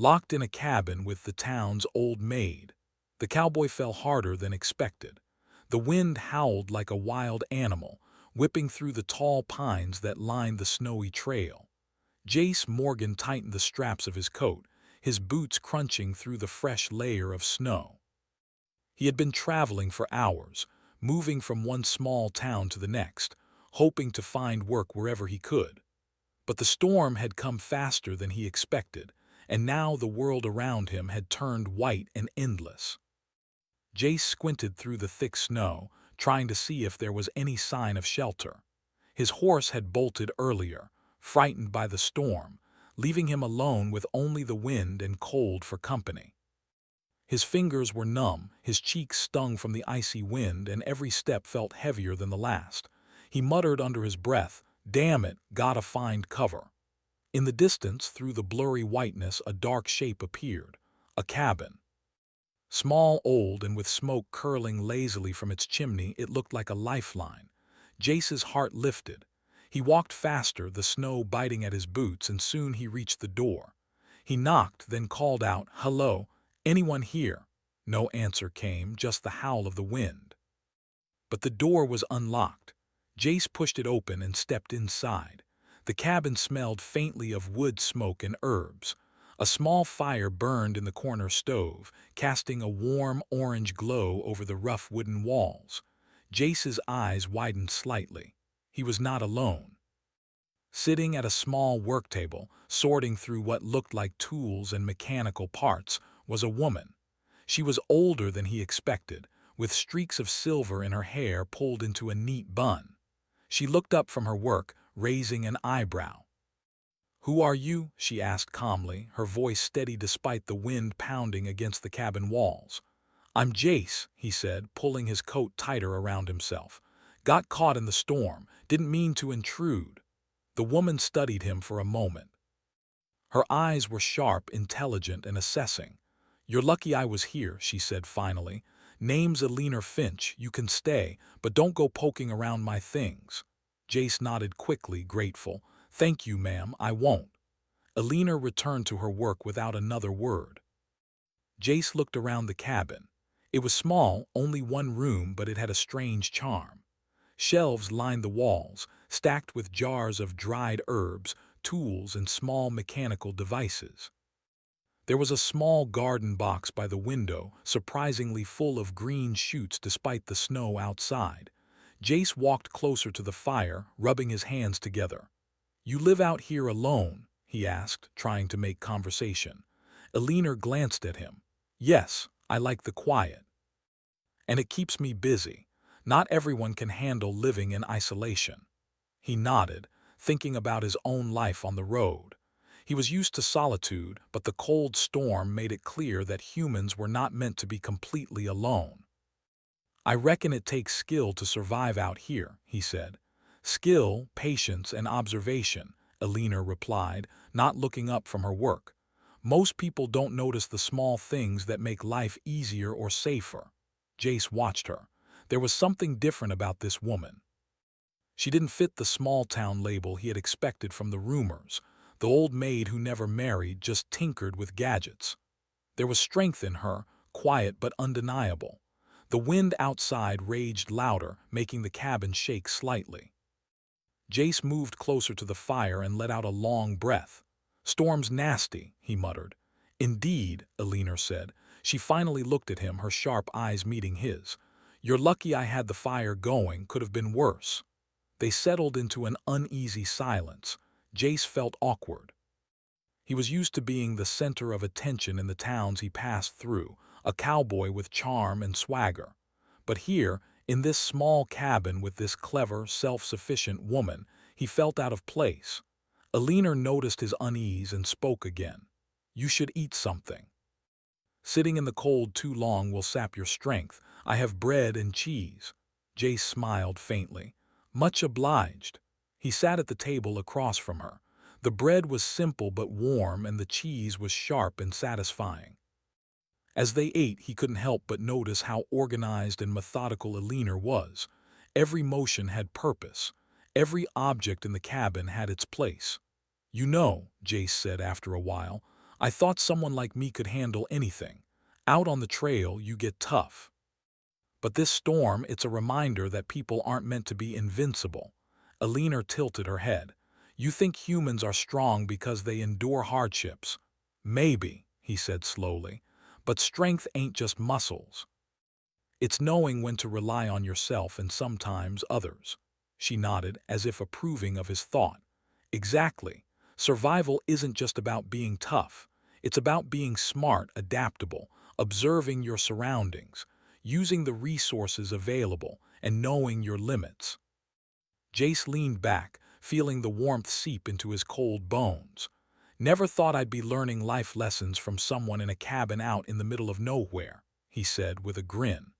locked in a cabin with the town's old maid. The cowboy fell harder than expected. The wind howled like a wild animal, whipping through the tall pines that lined the snowy trail. Jace Morgan tightened the straps of his coat, his boots crunching through the fresh layer of snow. He had been traveling for hours, moving from one small town to the next, hoping to find work wherever he could. But the storm had come faster than he expected, and now the world around him had turned white and endless. Jace squinted through the thick snow, trying to see if there was any sign of shelter. His horse had bolted earlier, frightened by the storm, leaving him alone with only the wind and cold for company. His fingers were numb, his cheeks stung from the icy wind, and every step felt heavier than the last. He muttered under his breath, "Damn it, gotta find cover." In the distance, through the blurry whiteness, a dark shape appeared. A cabin. Small, old, and with smoke curling lazily from its chimney, it looked like a lifeline. Jace's heart lifted. He walked faster, the snow biting at his boots, and soon he reached the door. He knocked, then called out, "Hello, anyone here?" No answer came, just the howl of the wind. But the door was unlocked. Jace pushed it open and stepped inside. The cabin smelled faintly of wood smoke and herbs. A small fire burned in the corner stove, casting a warm orange glow over the rough wooden walls. Jace's eyes widened slightly. He was not alone. Sitting at a small work table, sorting through what looked like tools and mechanical parts, was a woman. She was older than he expected, with streaks of silver in her hair pulled into a neat bun. She looked up from her work, raising an eyebrow. "Who are you?" she asked calmly, her voice steady despite the wind pounding against the cabin walls. "I'm Jace," he said, pulling his coat tighter around himself. "Got caught in the storm, didn't mean to intrude." The woman studied him for a moment. Her eyes were sharp, intelligent, and assessing. "You're lucky I was here," she said finally. "Name's Alina Finch, you can stay, but don't go poking around my things." Jace nodded quickly, grateful. "Thank you, ma'am, I won't." Alina returned to her work without another word. Jace looked around the cabin. It was small, only one room, but it had a strange charm. Shelves lined the walls, stacked with jars of dried herbs, tools, and small mechanical devices. There was a small garden box by the window, surprisingly full of green shoots despite the snow outside. Jace walked closer to the fire, rubbing his hands together. "You live out here alone?" he asked, trying to make conversation. Alina glanced at him. "Yes, I like the quiet. And it keeps me busy. Not everyone can handle living in isolation." He nodded, thinking about his own life on the road. He was used to solitude, but the cold storm made it clear that humans were not meant to be completely alone. "I reckon it takes skill to survive out here," he said. "Skill, patience, and observation," Alina replied, not looking up from her work. "Most people don't notice the small things that make life easier or safer." Jace watched her. There was something different about this woman. She didn't fit the small-town label he had expected from the rumors, the old maid who never married, just tinkered with gadgets. There was strength in her, quiet but undeniable. The wind outside raged louder, making the cabin shake slightly. Jace moved closer to the fire and let out a long breath. "Storm's nasty," he muttered. "Indeed," Alina said. She finally looked at him, her sharp eyes meeting his. "You're lucky I had the fire going, could have been worse." They settled into an uneasy silence. Jace felt awkward. He was used to being the center of attention in the towns he passed through, a cowboy with charm and swagger. But here, in this small cabin with this clever, self-sufficient woman, he felt out of place. Alina noticed his unease and spoke again. "You should eat something. Sitting in the cold too long will sap your strength. I have bread and cheese." Jace smiled faintly. "Much obliged." He sat at the table across from her. The bread was simple but warm, and the cheese was sharp and satisfying. As they ate, he couldn't help but notice how organized and methodical Alina was. Every motion had purpose. Every object in the cabin had its place. "You know," Jace said after a while, I thought someone like me could handle anything. Out on the trail, you get tough. But this storm, it's a reminder that people aren't meant to be invincible. Alina tilted her head. You think humans are strong because they endure hardships? Maybe, he said slowly, but strength ain't just muscles. It's knowing when to rely on yourself and sometimes others. She nodded, as if approving of his thought. Exactly. Survival isn't just about being tough. It's about being smart, adaptable, observing your surroundings, using the resources available, and knowing your limits. Jace leaned back, feeling the warmth seep into his cold bones. Never thought I'd be learning life lessons from someone in a cabin out in the middle of nowhere, he said with a grin.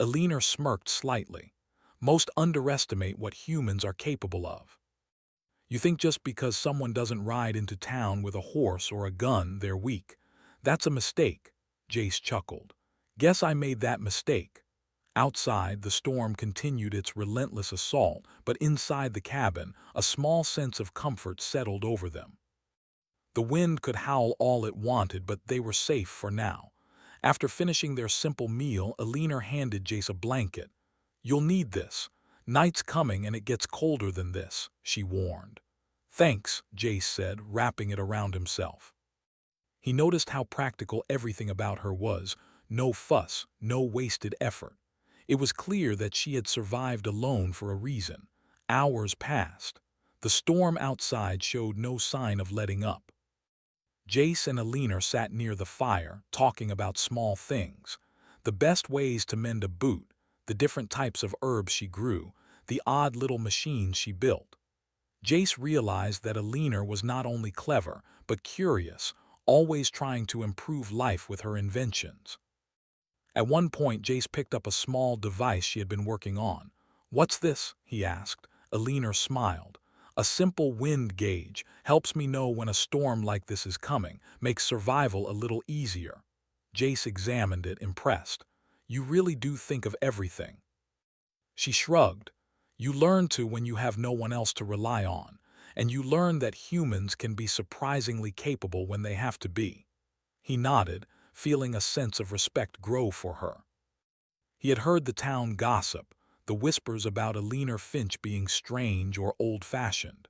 Alina smirked slightly. Most underestimate what humans are capable of. You think just because someone doesn't ride into town with a horse or a gun, they're weak. That's a mistake, Jace chuckled. Guess I made that mistake. Outside, the storm continued its relentless assault, but inside the cabin, a small sense of comfort settled over them. The wind could howl all it wanted, but they were safe for now. After finishing their simple meal, Alina handed Jace a blanket. You'll need this. Night's coming and it gets colder than this, she warned. Thanks, Jace said, wrapping it around himself. He noticed how practical everything about her was. No fuss, no wasted effort. It was clear that she had survived alone for a reason. Hours passed. The storm outside showed no sign of letting up. Jace and Alina sat near the fire, talking about small things. The best ways to mend a boot, the different types of herbs she grew, the odd little machines she built. Jace realized that Alina was not only clever, but curious, always trying to improve life with her inventions. At one point, Jace picked up a small device she had been working on. What's this? He asked. Alina smiled. A simple wind gauge helps me know when a storm like this is coming, makes survival a little easier. Jace examined it, impressed. You really do think of everything. She shrugged. You learn to when you have no one else to rely on, and you learn that humans can be surprisingly capable when they have to be. He nodded, feeling a sense of respect grow for her. He had heard the town gossip, the whispers about Alina Finch being strange or old-fashioned.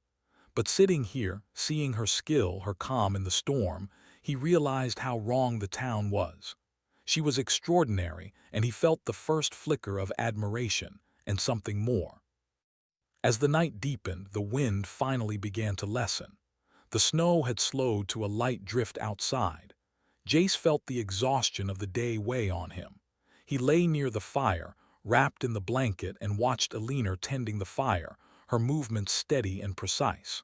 But sitting here, seeing her skill, her calm in the storm, he realized how wrong the town was. She was extraordinary, and he felt the first flicker of admiration, and something more. As the night deepened, the wind finally began to lessen. The snow had slowed to a light drift outside. Jace felt the exhaustion of the day weigh on him. He lay near the fire, wrapped in the blanket, and watched Alina tending the fire, her movements steady and precise.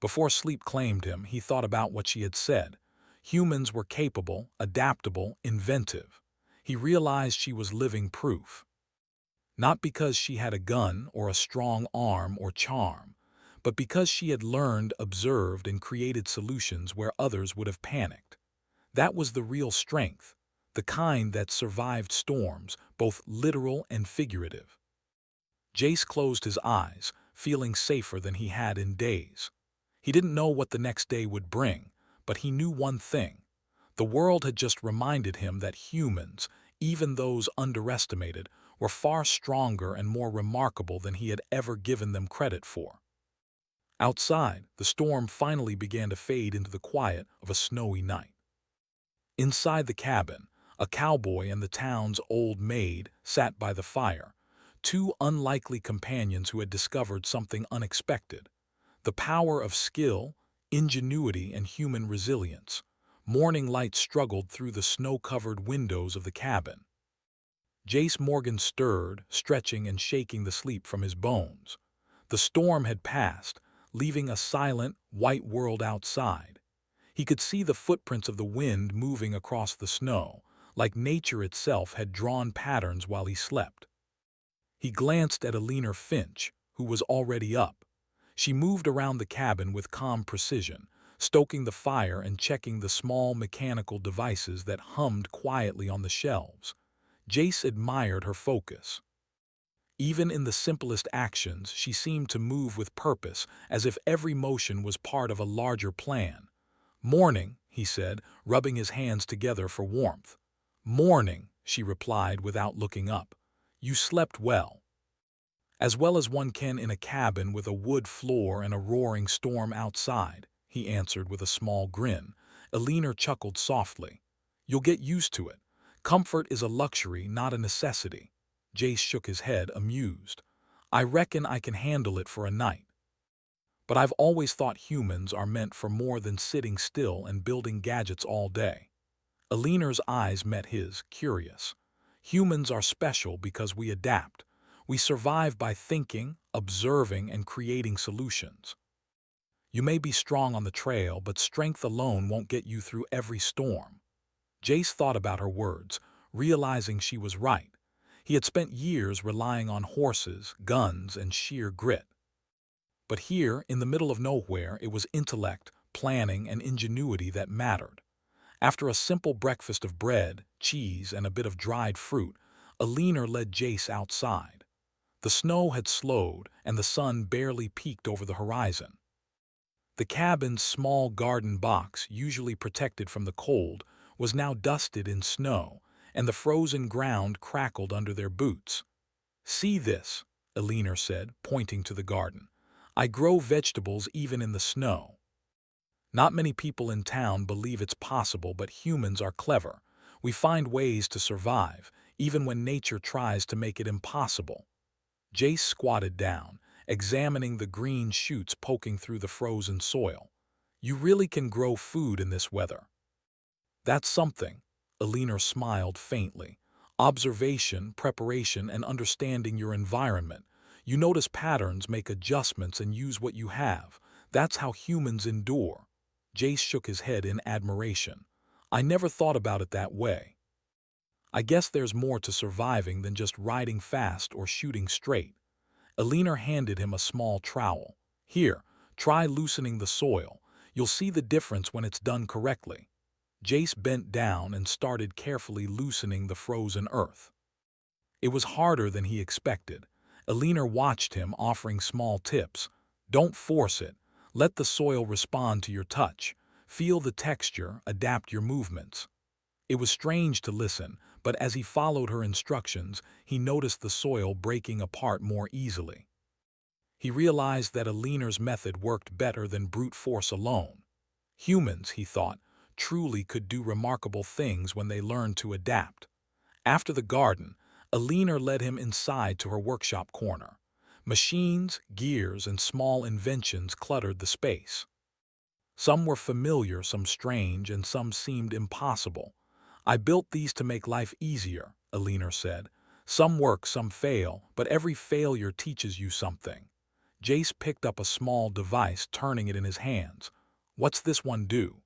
Before sleep claimed him, he thought about what she had said. Humans were capable, adaptable, inventive. He realized she was living proof. Not because she had a gun or a strong arm or charm, but because she had learned, observed, and created solutions where others would have panicked. That was the real strength, the kind that survived storms, both literal and figurative. Jace closed his eyes, feeling safer than he had in days. He didn't know what the next day would bring, but he knew one thing. The world had just reminded him that humans, even those underestimated, were far stronger and more remarkable than he had ever given them credit for. Outside, the storm finally began to fade into the quiet of a snowy night. Inside the cabin, a cowboy and the town's old maid sat by the fire, two unlikely companions who had discovered something unexpected. The power of skill, ingenuity, and human resilience. Morning light struggled through the snow-covered windows of the cabin. Jace Morgan stirred, stretching and shaking the sleep from his bones. The storm had passed, leaving a silent, white world outside. He could see the footprints of the wind moving across the snow, like nature itself had drawn patterns while he slept. He glanced at Alina Finch, who was already up. She moved around the cabin with calm precision, stoking the fire and checking the small mechanical devices that hummed quietly on the shelves. Jace admired her focus. Even in the simplest actions, she seemed to move with purpose, as if every motion was part of a larger plan. Morning, he said, rubbing his hands together for warmth. Morning, she replied without looking up. You slept well. As well as one can in a cabin with a wood floor and a roaring storm outside, he answered with a small grin. Elinor chuckled softly. You'll get used to it. Comfort is a luxury, not a necessity. Jace shook his head, amused. I reckon I can handle it for a night. But I've always thought humans are meant for more than sitting still and building gadgets all day. Elinor's eyes met his, curious. Humans are special because we adapt. We survive by thinking, observing, and creating solutions. You may be strong on the trail, but strength alone won't get you through every storm. Jace thought about her words, realizing she was right. He had spent years relying on horses, guns, and sheer grit. But here, in the middle of nowhere, it was intellect, planning, and ingenuity that mattered. After a simple breakfast of bread, cheese, and a bit of dried fruit, Elinor led Jace outside. The snow had slowed, and the sun barely peeked over the horizon. The cabin's small garden box, usually protected from the cold, was now dusted in snow, and the frozen ground crackled under their boots. See this, Elinor said, pointing to the garden. I grow vegetables even in the snow. Not many people in town believe it's possible, but humans are clever. We find ways to survive, even when nature tries to make it impossible. Jace squatted down, examining the green shoots poking through the frozen soil. You really can grow food in this weather. That's something, Elinor smiled faintly. Observation, preparation, and understanding your environment. You notice patterns, make adjustments, and use what you have. That's how humans endure. Jace shook his head in admiration. I never thought about it that way. I guess there's more to surviving than just riding fast or shooting straight. Elinor handed him a small trowel. Here, try loosening the soil. You'll see the difference when it's done correctly. Jace bent down and started carefully loosening the frozen earth. It was harder than he expected. Elinor watched him, offering small tips. Don't force it. Let the soil respond to your touch. Feel the texture, adapt your movements. It was strange to listen, but as he followed her instructions, he noticed the soil breaking apart more easily. He realized that Elinor's method worked better than brute force alone. Humans, he thought, truly could do remarkable things when they learned to adapt. After the garden, Elinor led him inside to her workshop corner. Machines, gears, and small inventions cluttered the space. Some were familiar, some strange, and some seemed impossible. I built these to make life easier, Elinor said. Some work, some fail, but every failure teaches you something. Jace picked up a small device, turning it in his hands. What's this one do?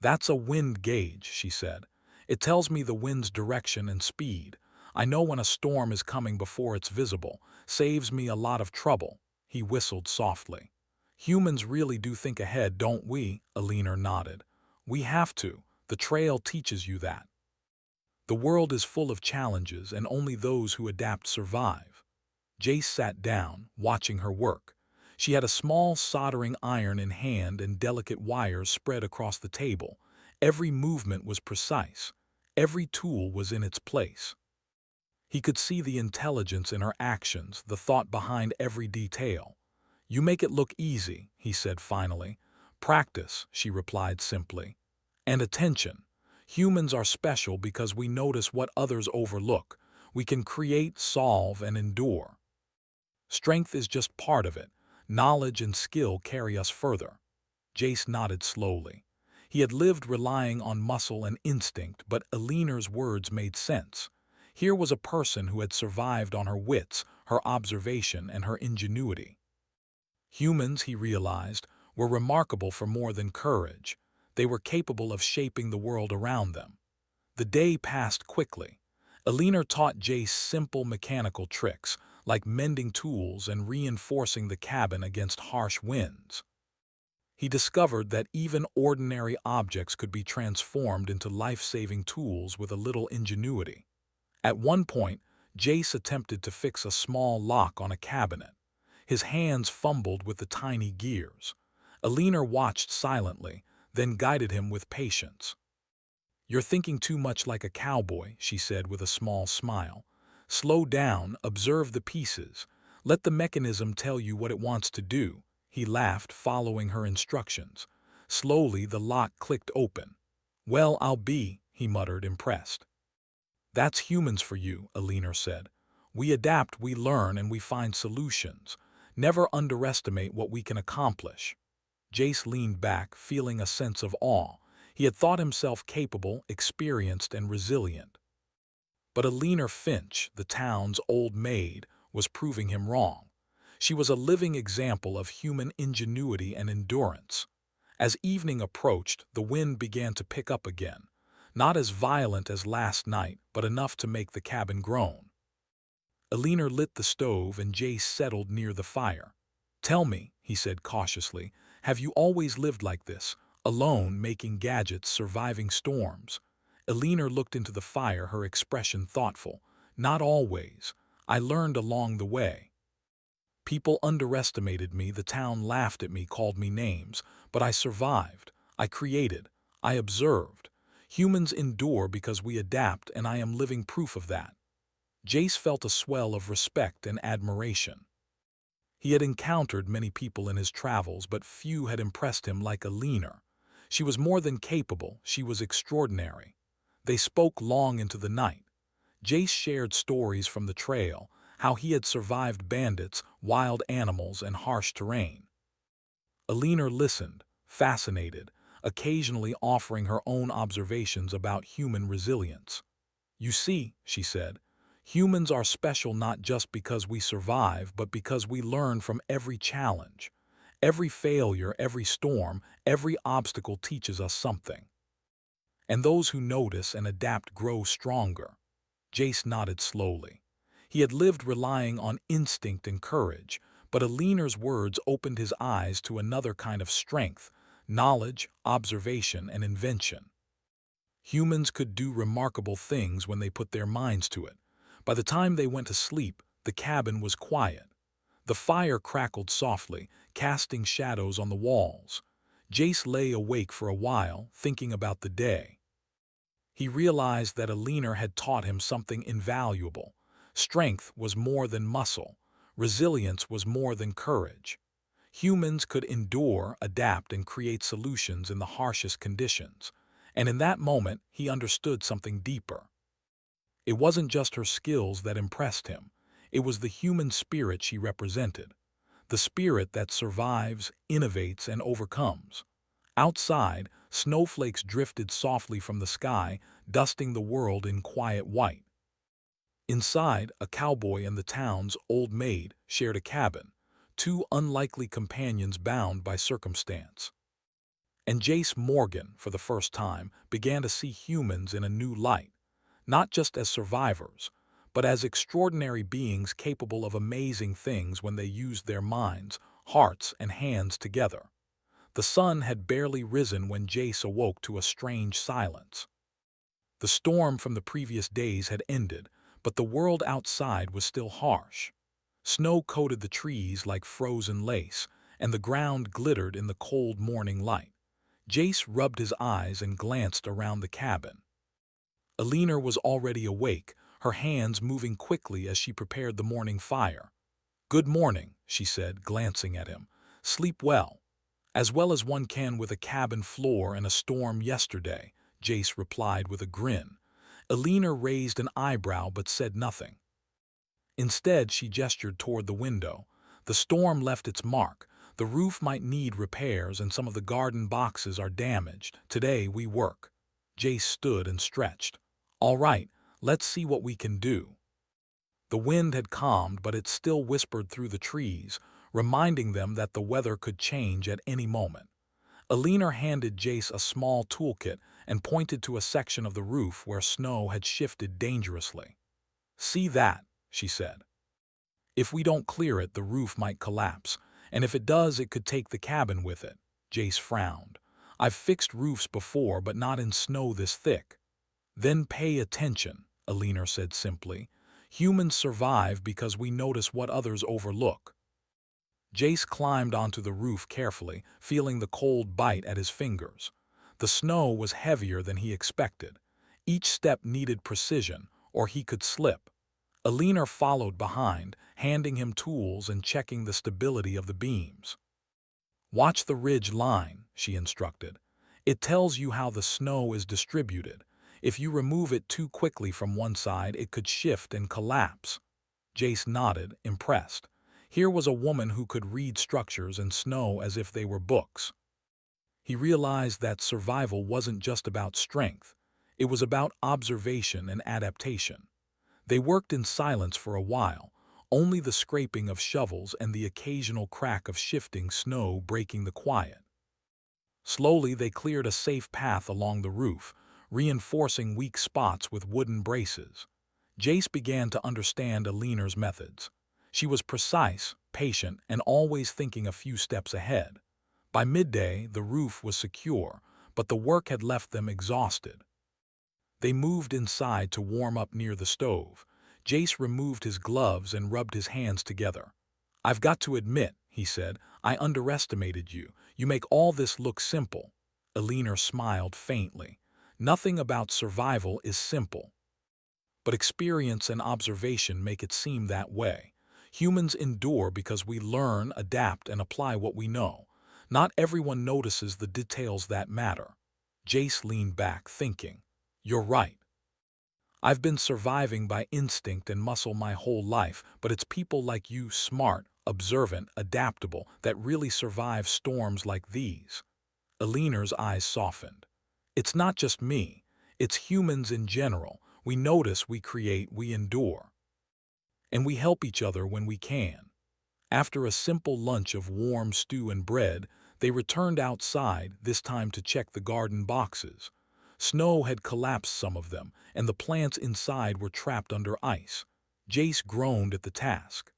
That's a wind gauge, she said. It tells me the wind's direction and speed. I know when a storm is coming before it's visible. Saves me a lot of trouble. He whistled softly. Humans really do think ahead, don't we? Elinor nodded. We have to. The trail teaches you that. The world is full of challenges, and only those who adapt survive. Jace sat down, watching her work. She had a small soldering iron in hand and delicate wires spread across the table. Every movement was precise. Every tool was in its place. He could see the intelligence in her actions, the thought behind every detail. You make it look easy, he said finally. Practice, she replied simply. And attention. Humans are special because we notice what others overlook. We can create, solve, and endure. Strength is just part of it. Knowledge and skill carry us further. Jace nodded slowly. He had lived relying on muscle and instinct, but Elinor's words made sense. Here was a person who had survived on her wits, her observation, and her ingenuity. Humans, he realized, were remarkable for more than courage. They were capable of shaping the world around them. The day passed quickly. Elinor taught Jace simple mechanical tricks, like mending tools and reinforcing the cabin against harsh winds. He discovered that even ordinary objects could be transformed into life-saving tools with a little ingenuity. At one point, Jace attempted to fix a small lock on a cabinet. His hands fumbled with the tiny gears. Elinor watched silently, then guided him with patience. "You're thinking too much like a cowboy," she said with a small smile. "Slow down, observe the pieces. Let the mechanism tell you what it wants to do." He laughed, following her instructions. Slowly, the lock clicked open. "Well, I'll be," he muttered, impressed. "That's humans for you," Alina said. "We adapt, we learn, and we find solutions. Never underestimate what we can accomplish." Jace leaned back, feeling a sense of awe. He had thought himself capable, experienced, and resilient. But Alina Finch, the town's old maid, was proving him wrong. She was a living example of human ingenuity and endurance. As evening approached, the wind began to pick up again. Not as violent as last night, but enough to make the cabin groan. Alina lit the stove and Jace settled near the fire. "Tell me," he said cautiously, "have you always lived like this, alone, making gadgets, surviving storms?" Alina looked into the fire, her expression thoughtful. "Not always. I learned along the way. People underestimated me, the town laughed at me, called me names, but I survived. I created. I observed. Humans endure because we adapt, and I am living proof of that." Jace felt a swell of respect and admiration. He had encountered many people in his travels, but few had impressed him like Alina. She was more than capable, she was extraordinary. They spoke long into the night. Jace shared stories from the trail, how he had survived bandits, wild animals, and harsh terrain. Alina listened, fascinated, occasionally offering her own observations about human resilience. "You see," she said, "humans are special not just because we survive, but because we learn from every challenge. Every failure, every storm, every obstacle teaches us something. And those who notice and adapt grow stronger." Jace nodded slowly. He had lived relying on instinct and courage, but Alina's words opened his eyes to another kind of strength: knowledge, observation, and invention. Humans could do remarkable things when they put their minds to it. By the time they went to sleep, the cabin was quiet. The fire crackled softly, casting shadows on the walls. Jace lay awake for a while, thinking about the day. He realized that Alina had taught him something invaluable. Strength was more than muscle. Resilience was more than courage. Humans could endure, adapt, and create solutions in the harshest conditions. And in that moment, he understood something deeper. It wasn't just her skills that impressed him. It was the human spirit she represented. The spirit that survives, innovates, and overcomes. Outside, snowflakes drifted softly from the sky, dusting the world in quiet white. Inside, a cowboy and the town's old maid shared a cabin, two unlikely companions bound by circumstance. And Jace Morgan, for the first time, began to see humans in a new light, not just as survivors, but as extraordinary beings capable of amazing things when they used their minds, hearts, and hands together. The sun had barely risen when Jace awoke to a strange silence. The storm from the previous days had ended, but the world outside was still harsh. Snow coated the trees like frozen lace, and the ground glittered in the cold morning light. Jace rubbed his eyes and glanced around the cabin. Alina was already awake, her hands moving quickly as she prepared the morning fire. "Good morning," she said, glancing at him. "Sleep well." "As well as one can with a cabin floor and a storm yesterday," Jace replied with a grin. Alina raised an eyebrow but said nothing. Instead, she gestured toward the window. "The storm left its mark. The roof might need repairs and some of the garden boxes are damaged. Today we work." Jace stood and stretched. "All right, let's see what we can do." The wind had calmed, but it still whispered through the trees, reminding them that the weather could change at any moment. Alina handed Jace a small toolkit and pointed to a section of the roof where snow had shifted dangerously. "See that?" she said. "If we don't clear it, the roof might collapse, and if it does, it could take the cabin with it." Jace frowned. "I've fixed roofs before, but not in snow this thick." "Then pay attention," Alina said simply. "Humans survive because we notice what others overlook." Jace climbed onto the roof carefully, feeling the cold bite at his fingers. The snow was heavier than he expected. Each step needed precision, or he could slip. Alina followed behind, handing him tools and checking the stability of the beams. "Watch the ridge line," she instructed. "It tells you how the snow is distributed. If you remove it too quickly from one side, it could shift and collapse." Jace nodded, impressed. Here was a woman who could read structures and snow as if they were books. He realized that survival wasn't just about strength. It was about observation and adaptation. They worked in silence for a while, only the scraping of shovels and the occasional crack of shifting snow breaking the quiet. Slowly they cleared a safe path along the roof, reinforcing weak spots with wooden braces. Jace began to understand Alina's methods. She was precise, patient, and always thinking a few steps ahead. By midday, the roof was secure, but the work had left them exhausted. They moved inside to warm up near the stove. Jace removed his gloves and rubbed his hands together. "I've got to admit," he said, "I underestimated you. You make all this look simple." Alina smiled faintly. "Nothing about survival is simple. But experience and observation make it seem that way. Humans endure because we learn, adapt, and apply what we know. Not everyone notices the details that matter." Jace leaned back, thinking. "You're right. I've been surviving by instinct and muscle my whole life, but it's people like you, smart, observant, adaptable, that really survive storms like these." Alina's eyes softened. "It's not just me. It's humans in general. We notice, we create, we endure. And we help each other when we can." After a simple lunch of warm stew and bread, they returned outside, this time to check the garden boxes. Snow had collapsed some of them, and the plants inside were trapped under ice. Jace groaned at the task.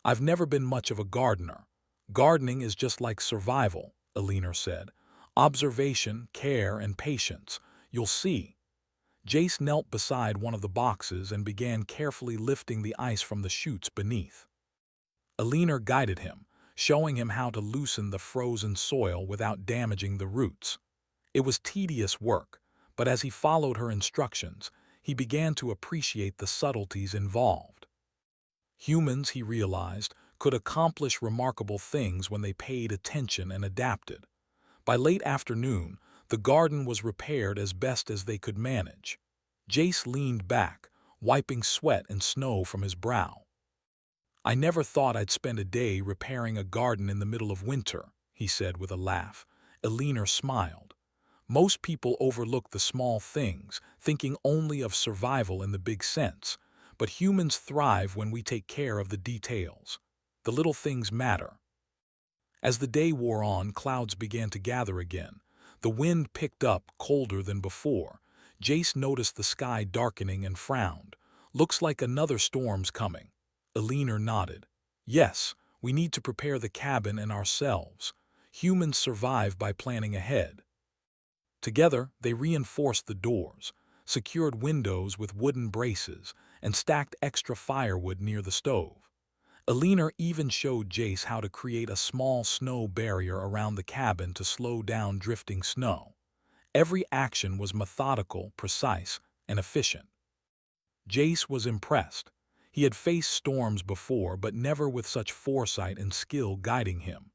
"I've never been much of a gardener. Gardening is just like survival," Alina said. "Observation, care, and patience. You'll see." Jace knelt beside one of the boxes and began carefully lifting the ice from the chutes beneath. Alina guided him, showing him how to loosen the frozen soil without damaging the roots. It was tedious work, but as he followed her instructions, he began to appreciate the subtleties involved. Humans, he realized, could accomplish remarkable things when they paid attention and adapted. By late afternoon, the garden was repaired as best as they could manage. Jace leaned back, wiping sweat and snow from his brow. "I never thought I'd spend a day repairing a garden in the middle of winter," he said with a laugh. Alina smiled. "Most people overlook the small things, thinking only of survival in the big sense. But humans thrive when we take care of the details. The little things matter." As the day wore on, clouds began to gather again. The wind picked up, colder than before. Jace noticed the sky darkening and frowned. "Looks like another storm's coming." Alina nodded. "Yes, we need to prepare the cabin and ourselves. Humans survive by planning ahead." Together, they reinforced the doors, secured windows with wooden braces, and stacked extra firewood near the stove. Alina even showed Jace how to create a small snow barrier around the cabin to slow down drifting snow. Every action was methodical, precise, and efficient. Jace was impressed. He had faced storms before, but never with such foresight and skill guiding him.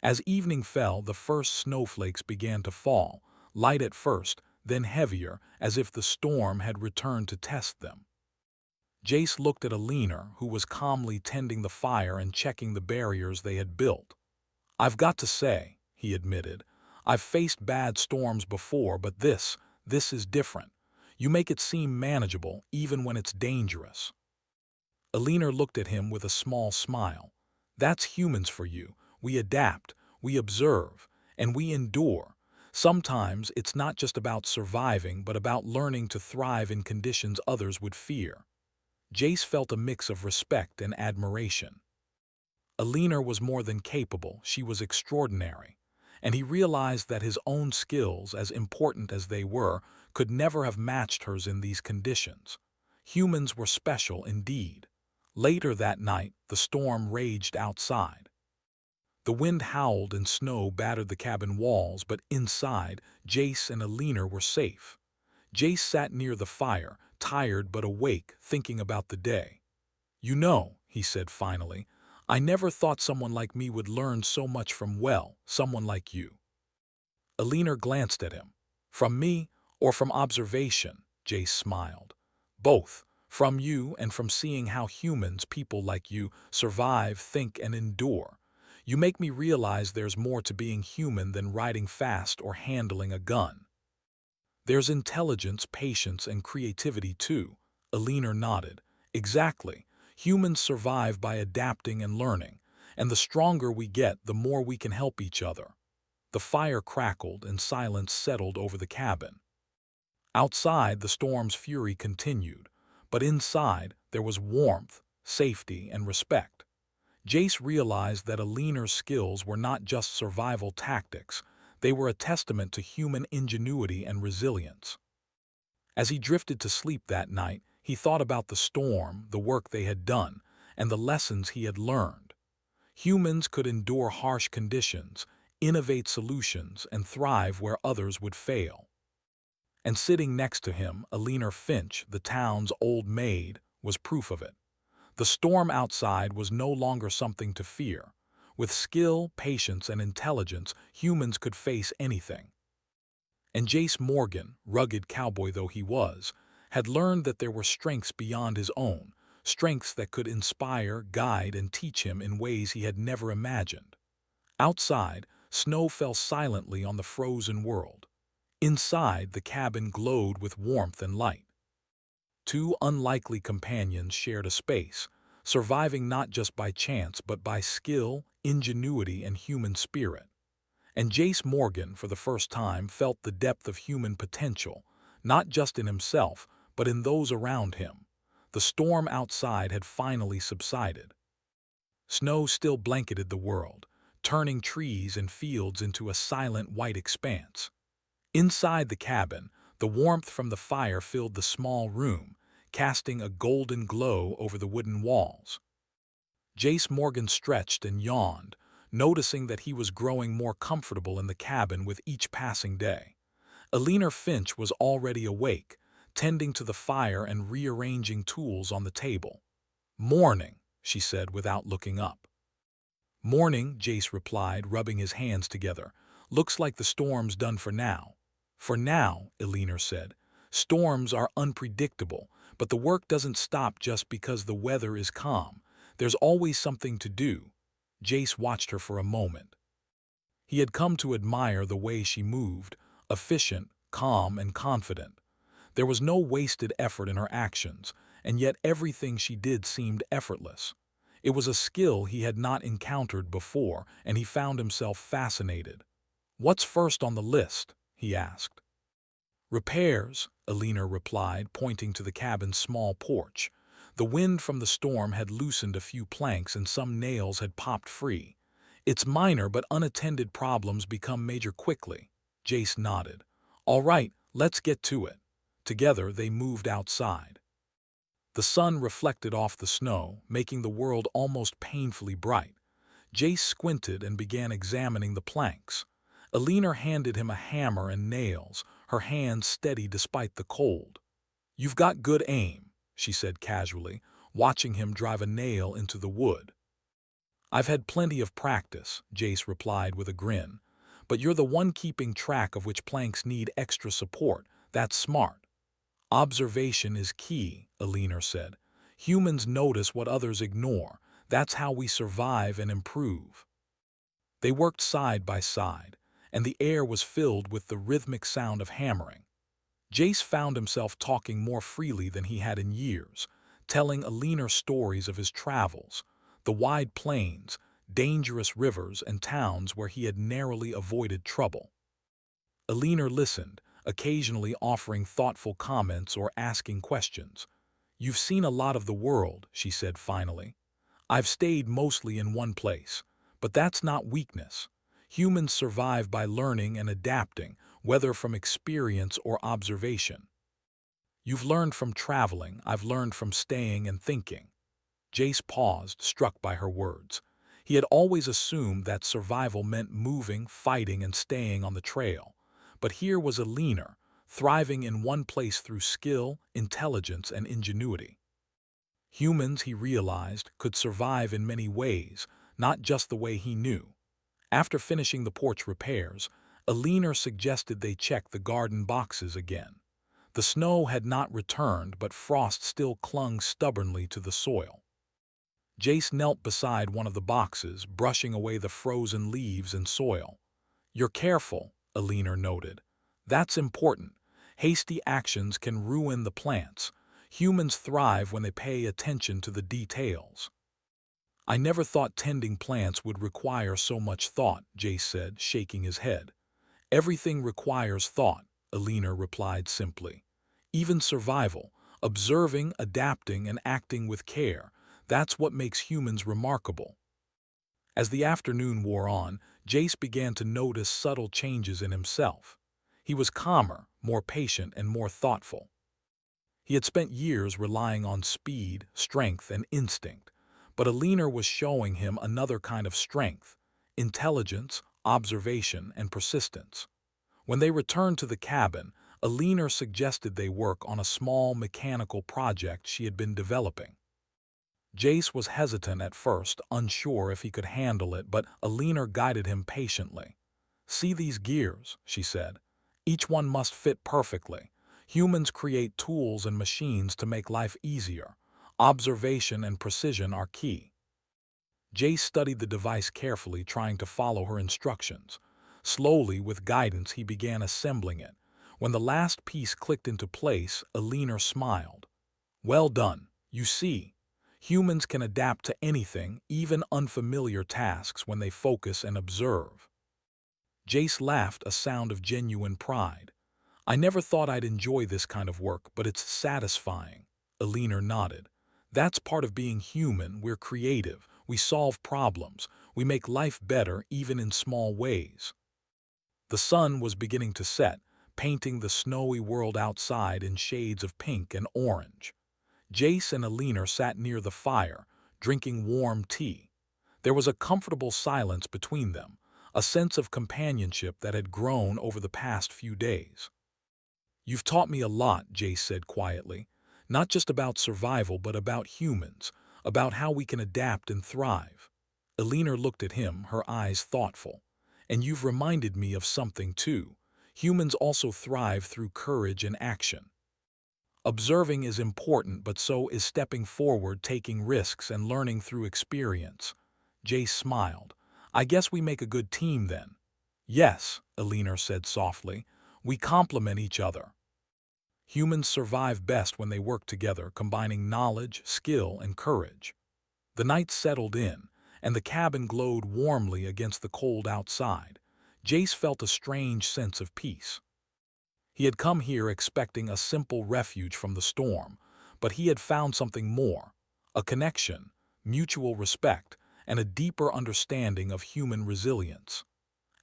As evening fell, the first snowflakes began to fall, light at first, then heavier, as if the storm had returned to test them. Jace looked at Alina, who was calmly tending the fire and checking the barriers they had built. "I've got to say," he admitted, "I've faced bad storms before, but this is different. You make it seem manageable, even when it's dangerous." Alina looked at him with a small smile. "That's humans for you. We adapt, we observe, and we endure. Sometimes it's not just about surviving, but about learning to thrive in conditions others would fear." Jace felt a mix of respect and admiration. Alina was more than capable, she was extraordinary. And he realized that his own skills, as important as they were, could never have matched hers in these conditions. Humans were special indeed. Later that night, the storm raged outside. The wind howled and snow battered the cabin walls, but inside, Jace and Alina were safe. Jace sat near the fire, tired but awake, thinking about the day. "You know," he said finally, "I never thought someone like me would learn so much from, well, someone like you." Alina glanced at him. "From me or from observation?" Jace smiled. "Both. From you and from seeing how humans, people like you, survive, think, and endure. You make me realize there's more to being human than riding fast or handling a gun." "There's intelligence, patience, and creativity too." Alina nodded. "Exactly. Humans survive by adapting and learning, and the stronger we get, the more we can help each other." The fire crackled and silence settled over the cabin. Outside, the storm's fury continued, but inside there was warmth, safety, and respect. Jace realized that Alina's skills were not just survival tactics, they were a testament to human ingenuity and resilience. As he drifted to sleep that night, he thought about the storm, the work they had done, and the lessons he had learned. Humans could endure harsh conditions, innovate solutions, and thrive where others would fail. And sitting next to him, Alina Finch, the town's old maid, was proof of it. The storm outside was no longer something to fear. With skill, patience, and intelligence, humans could face anything. And Jace Morgan, rugged cowboy though he was, had learned that there were strengths beyond his own, strengths that could inspire, guide, and teach him in ways he had never imagined. Outside, snow fell silently on the frozen world. Inside, the cabin glowed with warmth and light. Two unlikely companions shared a space, surviving not just by chance but by skill, ingenuity, and human spirit. And Jace Morgan, for the first time, felt the depth of human potential, not just in himself, but in those around him. The storm outside had finally subsided. Snow still blanketed the world, turning trees and fields into a silent white expanse. Inside the cabin, the warmth from the fire filled the small room, casting a golden glow over the wooden walls. Jace Morgan stretched and yawned, noticing that he was growing more comfortable in the cabin with each passing day. Alina Finch was already awake, tending to the fire and rearranging tools on the table. "Morning," she said without looking up. "Morning," Jace replied, rubbing his hands together. "Looks like the storm's done for now." "For now," Alina said. "Storms are unpredictable, but the work doesn't stop just because the weather is calm. There's always something to do." Jace watched her for a moment. He had come to admire the way she moved, efficient, calm, and confident. There was no wasted effort in her actions, and yet everything she did seemed effortless. It was a skill he had not encountered before, and he found himself fascinated. "What's first on the list?" he asked. "Repairs," Alina replied, pointing to the cabin's small porch. The wind from the storm had loosened a few planks and some nails had popped free. "It's minor, but unattended problems become major quickly." Jace nodded. "All right, let's get to it." Together they moved outside. The sun reflected off the snow, making the world almost painfully bright. Jace squinted and began examining the planks. Alina handed him a hammer and nails, her hands steady despite the cold. "You've got good aim," she said casually, watching him drive a nail into the wood. "I've had plenty of practice," Jace replied with a grin. "But you're the one keeping track of which planks need extra support. That's smart." "Observation is key," Alina said. "Humans notice what others ignore. That's how we survive and improve." They worked side by side, and the air was filled with the rhythmic sound of hammering. Jace found himself talking more freely than he had in years, telling Alina stories of his travels, the wide plains, dangerous rivers, and towns where he had narrowly avoided trouble. Alina listened, occasionally offering thoughtful comments or asking questions. "You've seen a lot of the world," she said finally. "I've stayed mostly in one place, but that's not weakness. Humans survive by learning and adapting, whether from experience or observation." "You've learned from traveling, I've learned from staying and thinking." Jace paused, struck by her words. He had always assumed that survival meant moving, fighting, and staying on the trail. But here was a leaner, thriving in one place through skill, intelligence, and ingenuity. Humans, he realized, could survive in many ways, not just the way he knew. After finishing the porch repairs, a leaner suggested they check the garden boxes again. The snow had not returned, but frost still clung stubbornly to the soil. Jace knelt beside one of the boxes, brushing away the frozen leaves and soil. "You're careful," a leaner noted. "That's important. Hasty actions can ruin the plants. Humans thrive when they pay attention to the details." "I never thought tending plants would require so much thought," Jace said, shaking his head. "Everything requires thought," a leaner replied simply. "Even survival, observing, adapting, and acting with care. That's what makes humans remarkable." As the afternoon wore on, Jace began to notice subtle changes in himself. He was calmer, more patient, and more thoughtful. He had spent years relying on speed, strength, and instinct, but a leaner was showing him another kind of strength: intelligence, observation, and persistence. When they returned to the cabin, a leaner suggested they work on a small mechanical project she had been developing. Jace was hesitant at first, unsure if he could handle it, but a leaner guided him patiently. "See these gears," she said. "Each one must fit perfectly. Humans create tools and machines to make life easier. Observation and precision are key." Jace studied the device carefully, trying to follow her instructions. Slowly, with guidance, he began assembling it. When the last piece clicked into place, a leaner smiled. "Well done. You see, humans can adapt to anything, even unfamiliar tasks, when they focus and observe." Jace laughed, a sound of genuine pride. "I never thought I'd enjoy this kind of work, but it's satisfying." A leaner nodded. "That's part of being human. We're creative. We solve problems. We make life better, even in small ways." The sun was beginning to set, painting the snowy world outside in shades of pink and orange. Jace and a leaner sat near the fire, drinking warm tea. There was a comfortable silence between them, a sense of companionship that had grown over the past few days. "You've taught me a lot," Jace said quietly. "Not just about survival, but about humans, about how we can adapt and thrive." Eleanor looked at him, her eyes thoughtful. "And you've reminded me of something too. Humans also thrive through courage and action. Observing is important, but so is stepping forward, taking risks, and learning through experience." Jace smiled. "I guess we make a good team then." "Yes," Eleanor said softly. "We complement each other." Humans survive best when they work together, combining knowledge, skill, and courage. The night settled in, and the cabin glowed warmly against the cold outside. Jace felt a strange sense of peace. He had come here expecting a simple refuge from the storm, but he had found something more: a connection, mutual respect, and a deeper understanding of human resilience.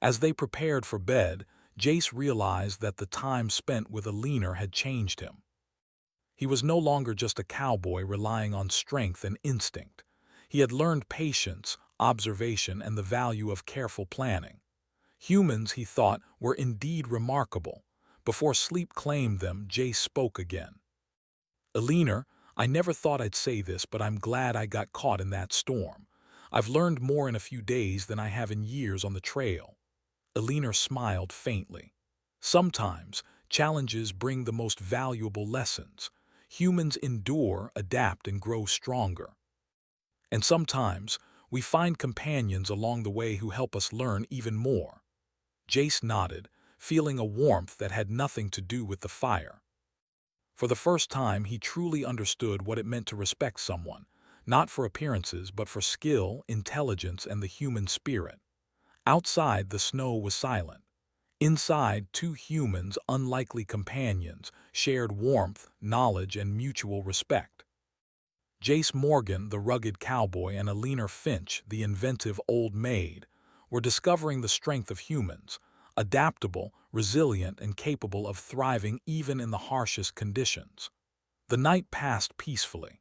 As they prepared for bed, Jace realized that the time spent with a leaner had changed him. He was no longer just a cowboy relying on strength and instinct. He had learned patience, observation, and the value of careful planning. Humans, he thought, were indeed remarkable. Before sleep claimed them, Jace spoke again. "Eleanor, I never thought I'd say this, but I'm glad I got caught in that storm. I've learned more in a few days than I have in years on the trail." Eleanor smiled faintly. "Sometimes, challenges bring the most valuable lessons. Humans endure, adapt, and grow stronger. And sometimes, we find companions along the way who help us learn even more." Jace nodded, feeling a warmth that had nothing to do with the fire. For the first time, he truly understood what it meant to respect someone, not for appearances, but for skill, intelligence, and the human spirit. Outside, the snow was silent. Inside, two humans, unlikely companions, shared warmth, knowledge, and mutual respect. Jace Morgan, the rugged cowboy, and Eleanor Finch, the inventive old maid, were discovering the strength of humans: adaptable, resilient, and capable of thriving even in the harshest conditions. The night passed peacefully.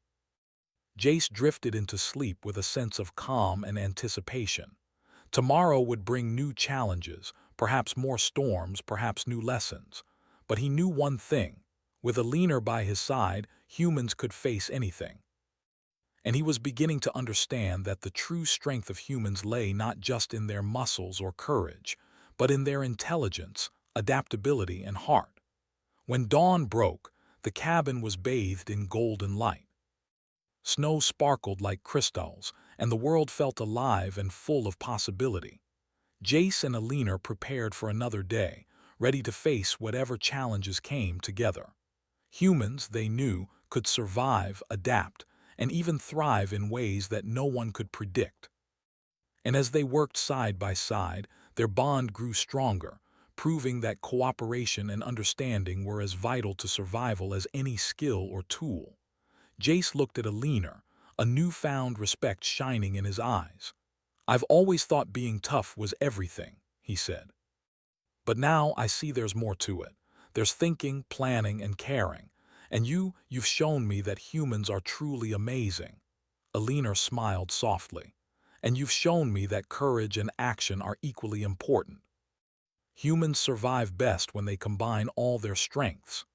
Jace drifted into sleep with a sense of calm and anticipation. Tomorrow would bring new challenges, perhaps more storms, perhaps new lessons. But he knew one thing. With a leaner by his side, humans could face anything. And he was beginning to understand that the true strength of humans lay not just in their muscles or courage, but in their intelligence, adaptability, and heart. When dawn broke, the cabin was bathed in golden light. Snow sparkled like crystals, and the world felt alive and full of possibility. Jace and Alina prepared for another day, ready to face whatever challenges came together. Humans, they knew, could survive, adapt, and even thrive in ways that no one could predict. And as they worked side by side, their bond grew stronger, proving that cooperation and understanding were as vital to survival as any skill or tool. Jace looked at Alina, a newfound respect shining in his eyes. "I've always thought being tough was everything," he said. "But now I see there's more to it. There's thinking, planning, and caring. And you've shown me that humans are truly amazing." Alina smiled softly. "And you've shown me that courage and action are equally important. Humans survive best when they combine all their strengths."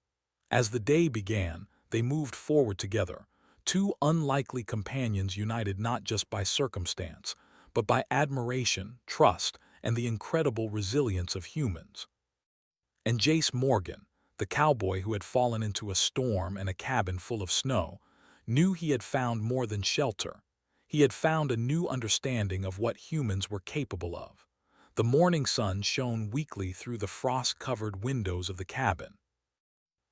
As the day began, they moved forward together, two unlikely companions united not just by circumstance, but by admiration, trust, and the incredible resilience of humans. And Jace Morgan, the cowboy who had fallen into a storm and a cabin full of snow, knew he had found more than shelter. He had found a new understanding of what humans were capable of. The morning sun shone weakly through the frost-covered windows of the cabin.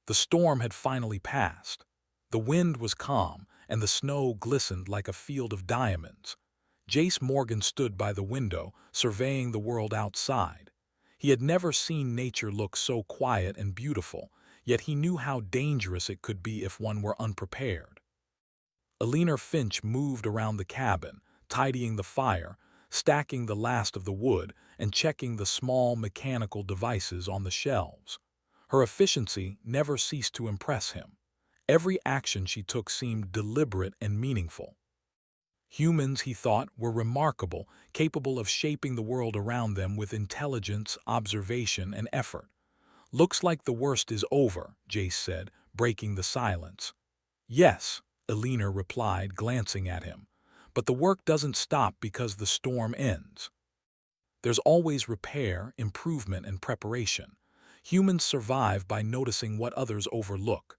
The storm had finally passed. The wind was calm, and the snow glistened like a field of diamonds. Jace Morgan stood by the window, surveying the world outside. He had never seen nature look so quiet and beautiful, yet he knew how dangerous it could be if one were unprepared. Alina Finch moved around the cabin, tidying the fire, stacking the last of the wood, and checking the small mechanical devices on the shelves. Her efficiency never ceased to impress him. Every action she took seemed deliberate and meaningful. Humans, he thought, were remarkable, capable of shaping the world around them with intelligence, observation, and effort. "Looks like the worst is over," Jace said, breaking the silence. "Yes," Alina replied, glancing at him. "But the work doesn't stop because the storm ends. There's always repair, improvement, and preparation. Humans survive by noticing what others overlook."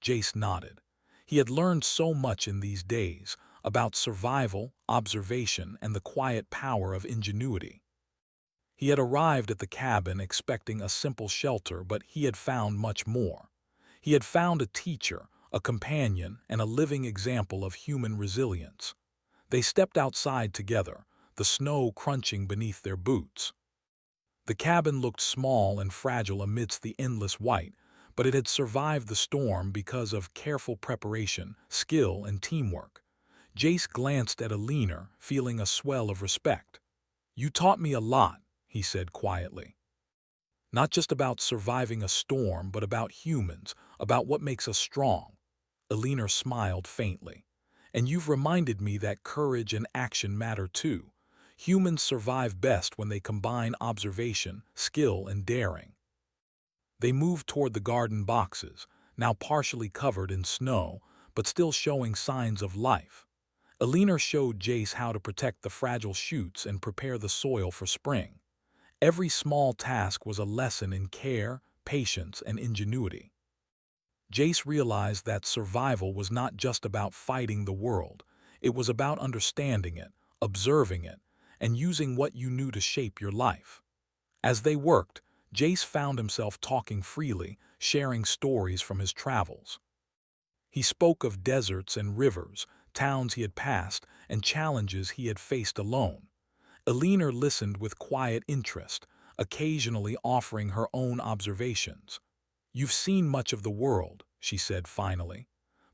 Jace nodded. He had learned so much in these days about survival, observation, and the quiet power of ingenuity. He had arrived at the cabin expecting a simple shelter, but he had found much more. He had found a teacher, a companion, and a living example of human resilience. They stepped outside together, the snow crunching beneath their boots. The cabin looked small and fragile amidst the endless white, but it had survived the storm because of careful preparation, skill, and teamwork. Jace glanced at Alina, feeling a swell of respect. "You taught me a lot," he said quietly. "Not just about surviving a storm, but about humans, about what makes us strong." Alina smiled faintly. "And you've reminded me that courage and action matter too. Humans survive best when they combine observation, skill, and daring." They moved toward the garden boxes, now partially covered in snow, but still showing signs of life. Alina showed Jace how to protect the fragile shoots and prepare the soil for spring. Every small task was a lesson in care, patience, and ingenuity. Jace realized that survival was not just about fighting the world. It was about understanding it, observing it, and using what you knew to shape your life. As they worked, Jace found himself talking freely, sharing stories from his travels. He spoke of deserts and rivers, towns he had passed, and challenges he had faced alone. Alina listened with quiet interest, occasionally offering her own observations. "You've seen much of the world," she said finally,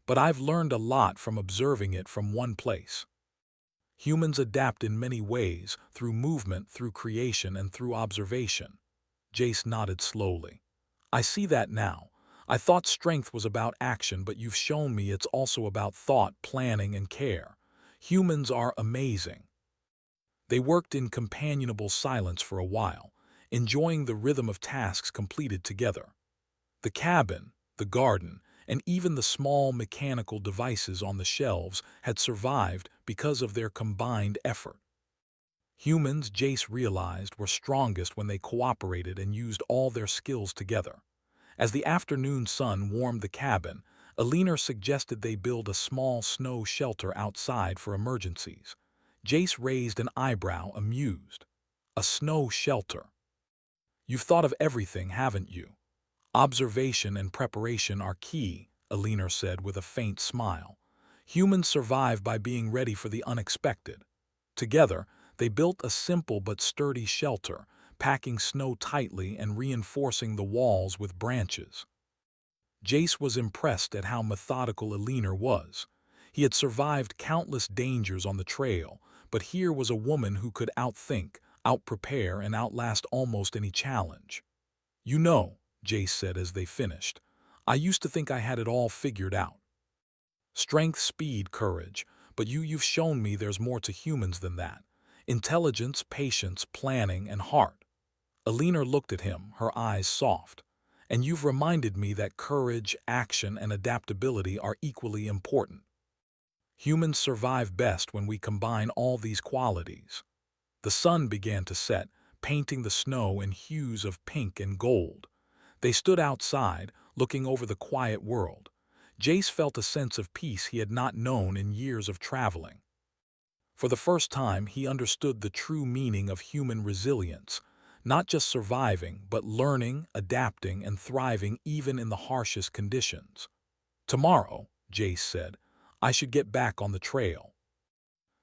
"but I've learned a lot from observing it from one place. Humans adapt in many ways, through movement, through creation, and through observation." Jace nodded slowly. "I see that now. I thought strength was about action, but you've shown me it's also about thought, planning, and care. Humans are amazing. They worked in companionable silence for a while, enjoying the rhythm of tasks completed together. The cabin, the garden, and even the small mechanical devices on the shelves had survived because of their combined effort. Humans, Jace realized, were strongest when they cooperated and used all their skills together. As the afternoon sun warmed the cabin, Alina suggested they build a small snow shelter outside for emergencies. Jace raised an eyebrow, amused. A snow shelter. You've thought of everything, haven't you? Observation and preparation are key, Alina said with a faint smile. Humans survive by being ready for the unexpected. Together, they built a simple but sturdy shelter, packing snow tightly and reinforcing the walls with branches. Jace was impressed at how methodical Alina was. He had survived countless dangers on the trail, but here was a woman who could outthink, outprepare, and outlast almost any challenge. You know, Jace said as they finished, I used to think I had it all figured out. Strength, speed, courage, but you've shown me there's more to humans than that. Intelligence, patience, planning, and heart. Alina looked at him, her eyes soft. And you've reminded me that courage, action, and adaptability are equally important. Humans survive best when we combine all these qualities. The sun began to set, painting the snow in hues of pink and gold. They stood outside, looking over the quiet world. Jace felt a sense of peace he had not known in years of traveling. For the first time, he understood the true meaning of human resilience, not just surviving, but learning, adapting, and thriving even in the harshest conditions. Tomorrow, Jace said, I should get back on the trail.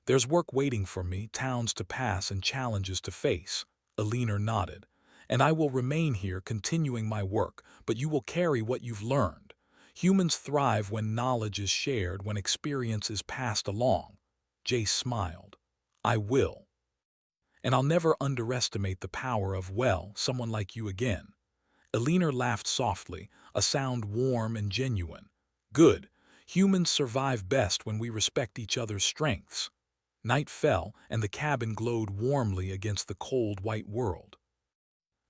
There's work waiting for me, towns to pass and challenges to face. Alina nodded. And I will remain here continuing my work, but you will carry what you've learned. Humans thrive when knowledge is shared, when experience is passed along. Jace smiled. I will. And I'll never underestimate the power of, well, someone like you again. Alina laughed softly, a sound warm and genuine. Good. Humans survive best when we respect each other's strengths. Night fell, and the cabin glowed warmly against the cold white world.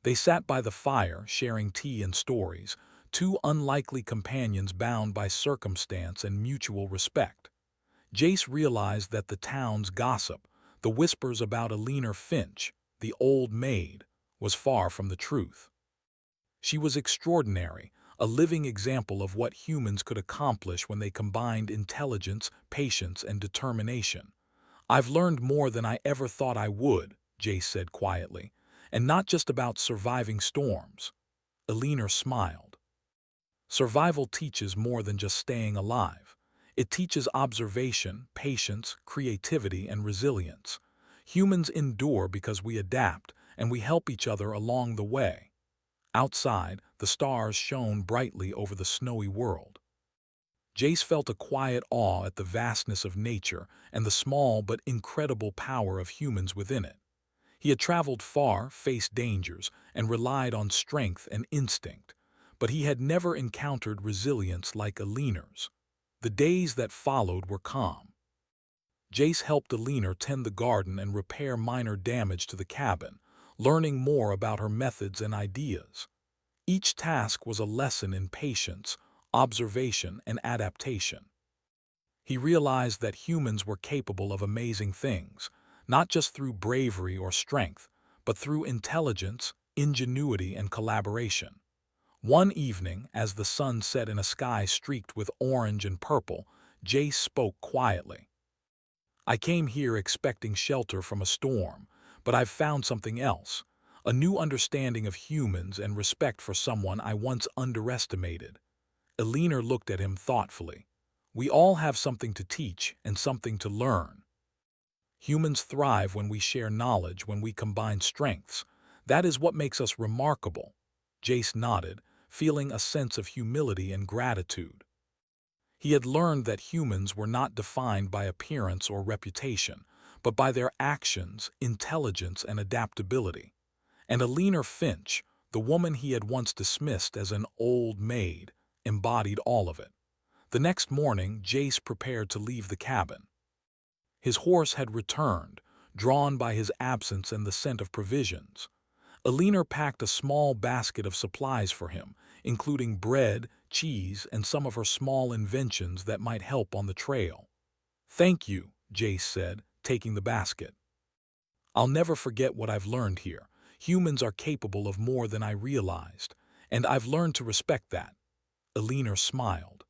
They sat by the fire, sharing tea and stories, two unlikely companions bound by circumstance and mutual respect. Jace realized that the town's gossip, the whispers about Alina Finch, the old maid, was far from the truth. She was extraordinary, a living example of what humans could accomplish when they combined intelligence, patience, and determination. I've learned more than I ever thought I would, Jace said quietly, and not just about surviving storms. Alina smiled. Survival teaches more than just staying alive. It teaches observation, patience, creativity, and resilience. Humans endure because we adapt, and we help each other along the way. Outside, the stars shone brightly over the snowy world. Jace felt a quiet awe at the vastness of nature and the small but incredible power of humans within it. He had traveled far, faced dangers, and relied on strength and instinct, but he had never encountered resilience like Alina's. The days that followed were calm. Jace helped Alina tend the garden and repair minor damage to the cabin, learning more about her methods and ideas. Each task was a lesson in patience, observation, and adaptation. He realized that humans were capable of amazing things, not just through bravery or strength, but through intelligence, ingenuity, and collaboration. One evening, as the sun set in a sky streaked with orange and purple, Jace spoke quietly. I came here expecting shelter from a storm, but I've found something else, a new understanding of humans and respect for someone I once underestimated. Alina looked at him thoughtfully. We all have something to teach and something to learn. Humans thrive when we share knowledge, when we combine strengths. That is what makes us remarkable. Jace nodded, feeling a sense of humility and gratitude. He had learned that humans were not defined by appearance or reputation, but by their actions, intelligence, and adaptability. And Alina Finch, the woman he had once dismissed as an old maid, embodied all of it. The next morning, Jace prepared to leave the cabin. His horse had returned, drawn by his absence and the scent of provisions. Alina packed a small basket of supplies for him, including bread, cheese, and some of her small inventions that might help on the trail. "Thank you," Jace said, taking the basket. "I'll never forget what I've learned here. Humans are capable of more than I realized, and I've learned to respect that." Alina smiled.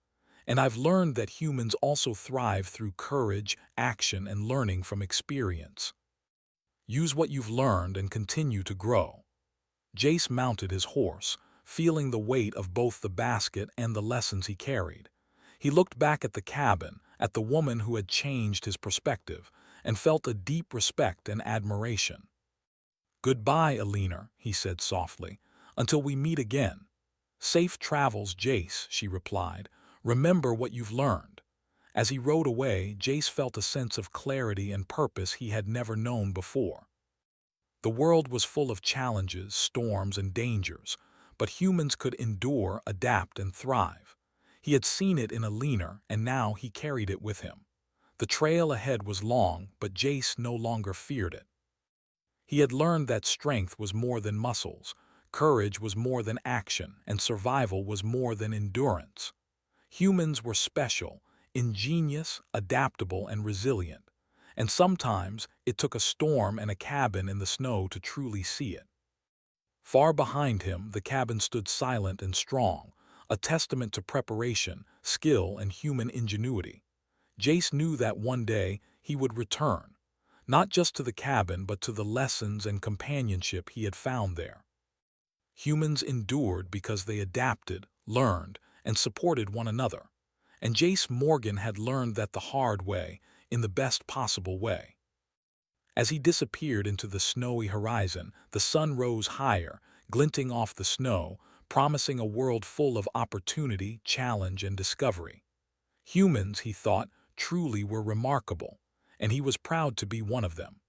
"And I've learned that humans also thrive through courage, action, and learning from experience. Use what you've learned and continue to grow." Jace mounted his horse, feeling the weight of both the basket and the lessons he carried. He looked back at the cabin, at the woman who had changed his perspective, and felt a deep respect and admiration. "Goodbye, Alina," he said softly, "until we meet again." "Safe travels, Jace," she replied. "Remember what you've learned." As he rode away, Jace felt a sense of clarity and purpose he had never known before. The world was full of challenges, storms, and dangers, but humans could endure, adapt, and thrive. He had seen it in Alina, and now he carried it with him. The trail ahead was long, but Jace no longer feared it. He had learned that strength was more than muscles, courage was more than action, and survival was more than endurance. Humans were special, ingenious, adaptable, and resilient, and sometimes it took a storm and a cabin in the snow to truly see it. Far behind him, the cabin stood silent and strong, a testament to preparation, skill, and human ingenuity. Jace knew that one day he would return, not just to the cabin but to the lessons and companionship he had found there. Humans endured because they adapted, learned, and supported one another. And Jace Morgan had learned that the hard way, in the best possible way. As he disappeared into the snowy horizon, the sun rose higher, glinting off the snow, promising a world full of opportunity, challenge, and discovery. Humans, he thought, truly were remarkable, and he was proud to be one of them.